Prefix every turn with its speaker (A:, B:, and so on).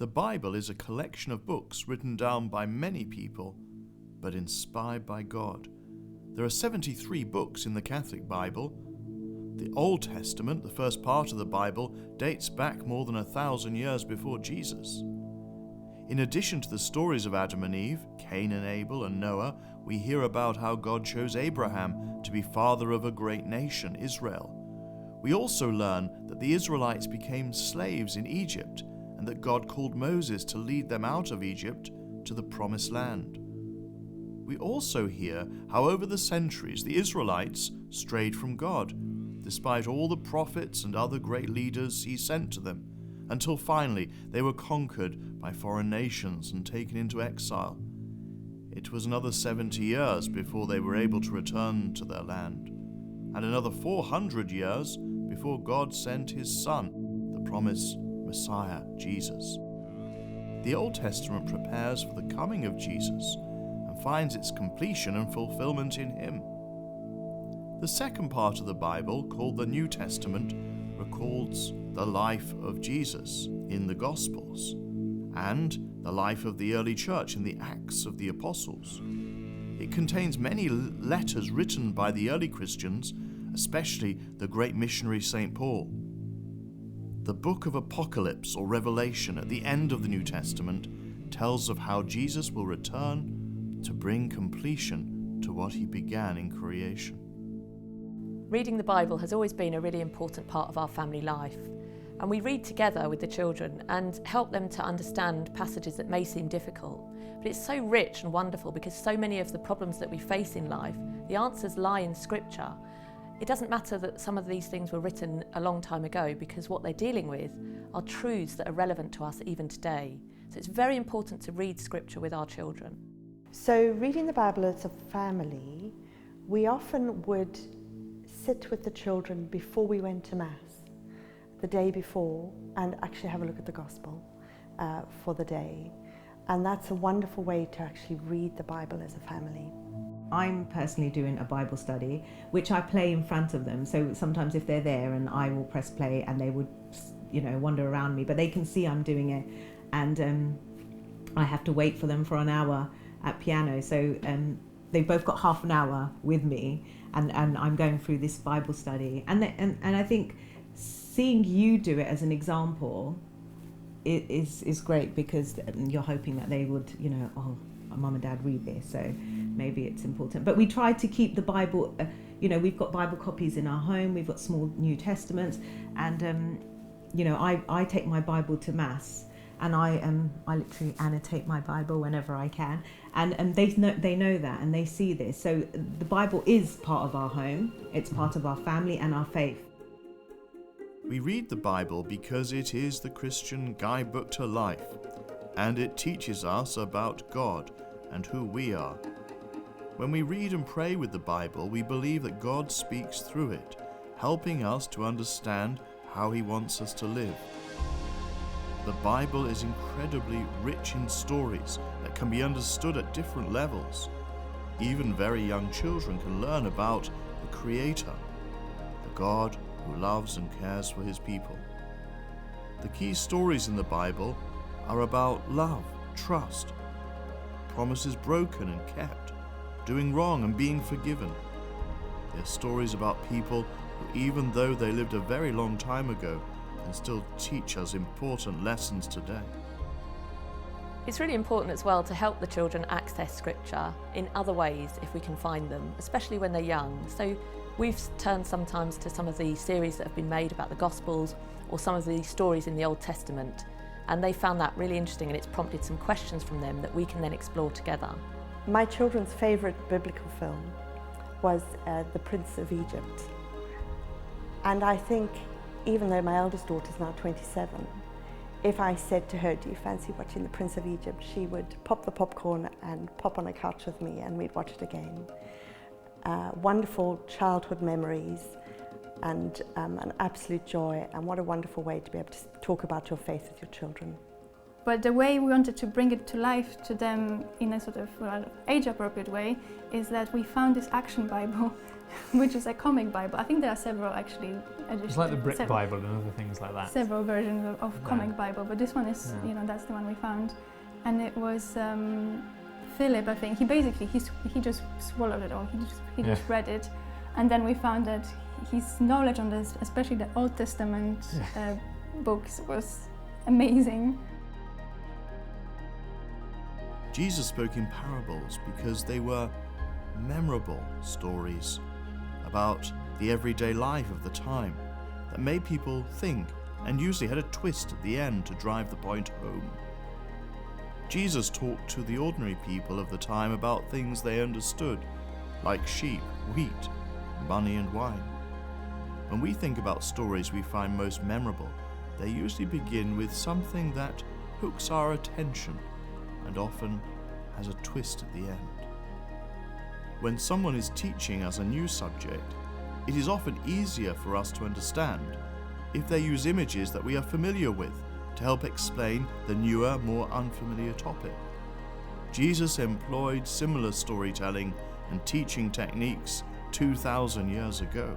A: The Bible is a collection of books written down by many people, but inspired by God. There are 73 books in the Catholic Bible. The Old Testament, the first part of the Bible, dates back more than 1,000 years before Jesus. In addition to the stories of Adam and Eve, Cain and Abel, and Noah, we hear about how God chose Abraham to be father of a great nation, Israel. We also learn that the Israelites became slaves in Egypt and that God called Moses to lead them out of Egypt to the Promised Land. We also hear how over the centuries the Israelites strayed from God, despite all the prophets and other great leaders he sent to them, until finally they were conquered by foreign nations and taken into exile. It was another 70 years before they were able to return to their land, and another 400 years before God sent his Son, the promised Messiah, Jesus. The Old Testament prepares for the coming of Jesus and finds its completion and fulfillment in him. The second part of the Bible, called the New Testament, records the life of Jesus in the Gospels and the life of the early church in the Acts of the Apostles. It contains many letters written by the early Christians, especially the great missionary St. Paul. The book of Apocalypse or Revelation at the end of the New Testament tells of how Jesus will return to bring completion to what he began in creation.
B: Reading the Bible has always been a really important part of our family life, and we read together with the children and help them to understand passages that may seem difficult. But it's so rich and wonderful because so many of the problems that we face in life, the answers lie in Scripture. It doesn't matter that some of these things were written a long time ago, because what they're dealing with are truths that are relevant to us even today. So it's very important to read Scripture with our children.
C: So reading the Bible as a family, we often would sit with the children before we went to Mass, the day before, and actually have a look at the Gospel for the day. And that's a wonderful way to actually read the Bible as a family.
D: I'm personally doing a Bible study, which I play in front of them. So sometimes if they're there and I will press play and they would, wander around me, but they can see I'm doing it. And I have to wait for them for an hour at piano. So they've both got half an hour with me and I'm going through this Bible study. And I think seeing you do it as an example is great, because you're hoping that they would, my mum and dad read this, so maybe it's important. But we try to keep the Bible, we've got Bible copies in our home, we've got small New Testaments, and I take my Bible to Mass, and I literally annotate my Bible whenever I can, and they know that, and they see this. So the Bible is part of our home, it's part of our family and our faith.
A: We read the Bible because it is the Christian guidebook to life, and it teaches us about God and who we are. When we read and pray with the Bible, we believe that God speaks through it, helping us to understand how he wants us to live. The Bible is incredibly rich in stories that can be understood at different levels. Even very young children can learn about the Creator, the God who loves and cares for his people. The key stories in the Bible are about love, trust, promises broken and kept, doing wrong and being forgiven. They're stories about people who, even though they lived a very long time ago, can still teach us important lessons today.
B: It's really important as well to help the children access Scripture in other ways if we can find them, especially when they're young. So we've turned sometimes to some of the series that have been made about the Gospels or some of the stories in the Old Testament, and they found that really interesting, and it's prompted some questions from them that we can then explore together.
C: My children's favourite biblical film was The Prince of Egypt. And I think, even though my eldest daughter is now 27, if I said to her, "Do you fancy watching The Prince of Egypt?" she would pop the popcorn and pop on a couch with me and we'd watch it again. Wonderful childhood memories and an absolute joy, and what a wonderful way to be able to talk about your faith with your children.
E: But the way we wanted to bring it to life to them in a sort of age-appropriate way is that we found this action Bible, which is a comic Bible. I think there are several actually editions.
F: It's like the Brick Bible and other things like that.
E: Several versions of comic Bible, but this one is, that's the one we found. And it was Philip, I think. He just swallowed it all. He just read it, and then we found that his knowledge on this, especially the Old Testament books, was amazing.
A: Jesus spoke in parables because they were memorable stories about the everyday life of the time that made people think, and usually had a twist at the end to drive the point home. Jesus talked to the ordinary people of the time about things they understood, like sheep, wheat, money and wine. When we think about stories we find most memorable, they usually begin with something that hooks our attention and often has a twist at the end. When someone is teaching us a new subject, it is often easier for us to understand if they use images that we are familiar with to help explain the newer, more unfamiliar topic. Jesus employed similar storytelling and teaching techniques 2,000 years ago.